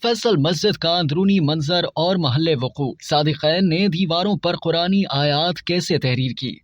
फैसल मस्जिद का अंदरूनी मंजर और महल वकू। सादिक़ैन ने दीवारों पर कुरानी आयात कैसे तहरीर की।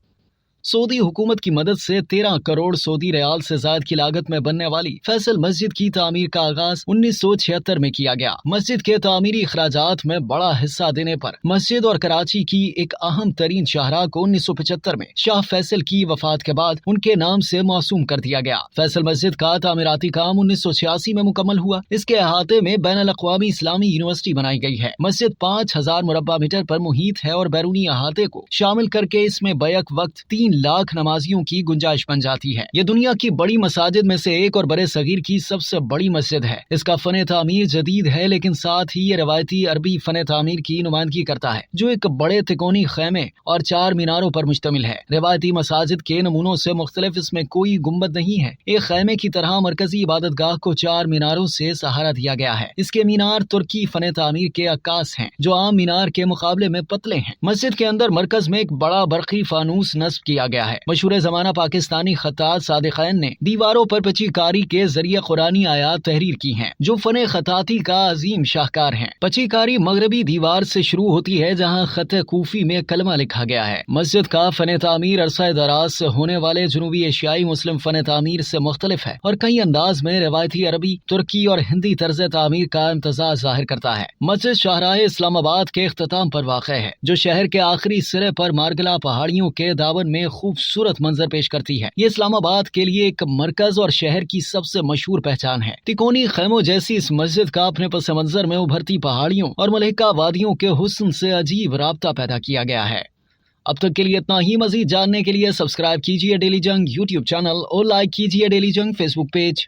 सऊदी हुकूमत की मदद से 13 करोड़ सऊदी रियाल से ज्यादा की लागत में बनने वाली फैसल मस्जिद की तामीर का आगाज 1976 में किया गया। मस्जिद के तामीरी अखराजात में बड़ा हिस्सा देने पर मस्जिद और कराची की एक अहम तरीन शाहराह को 1975 में शाह फैसल की वफात के बाद उनके नाम से मौसूम कर दिया गया। फैसल मस्जिद का तामीराती काम 1986 में मुकम्मल हुआ। इसके अहाते में बैनुल अक़वामी इस्लामी यूनिवर्सिटी बनाई गई है। मस्जिद 5000 मुरब्बा मीटर पर मुहित है और बैरूनी अहाते को शामिल करके इसमें बैक वक्त 3 लाख नमाजियों की गुंजाइश बन जाती है। ये दुनिया की बड़ी मसाजिद में से एक और बड़े सगीर की सबसे बड़ी मस्जिद है। इसका फन तामीर जदीद है, लेकिन साथ ही ये रवायती अरबी फन तामीर की नुमाइंदगी करता है, जो एक बड़े तिकोनी खैमे और 4 मीनारों पर मुश्तमिल है। रवायती मसाजिद के नमूनों से मुख्तलिफ इसमें कोई गुम्बद नहीं है। एक खैमे की तरह मरकजी इबादतगाह को 4 मीनारों से सहारा दिया गया है। इसके मीनार तुर्की फन तामीर के अक्कास हैं, जो आम मीनार के मुकाबले में पतले हैं। मस्जिद के अंदर मरकज में एक बड़ा बरकी फानूस नस्ब किया गया है। मशहूर जमाना पाकिस्तानी खत्तात सादिक़ैन ने दीवारों पर पचीकारी के जरिए कुरानी आयात तहरीर की हैं, जो फने खताती का अजीम शाहकार हैं। पचीकारी मगरबी दीवार से शुरू होती है, जहां खत कूफी में कलमा लिखा गया है। मस्जिद का फन तामीर अरसा दराज से होने वाले जनूबी एशियाई मुस्लिम फन तामीर से मुख्तलिफ है और कई अंदाज में रवायती अरबी, तुर्की और हिंदी तर्ज तामीर का इम्तजाज जाहिर करता है। मस्जिद शाहराह इस्लामाबाद के इख्तिताम पर वाक़ है, जो शहर के आखिरी सिरे पर मार्गला पहाड़ियों के दामन में खूबसूरत मंजर पेश करती है। ये इस्लामाबाद के लिए एक मरकज और शहर की सबसे मशहूर पहचान है। तिकोनी खैमों जैसी इस मस्जिद का अपने पस मंजर में उभरती पहाड़ियों और मलहका वादियों के हुस्न से अजीब राब्ता पैदा किया गया है। अब तक के लिए इतना ही। मजीद जानने के लिए सब्सक्राइब कीजिए डेली जंग यूट्यूब चैनल और लाइक कीजिए डेली जंग फेसबुक पेज।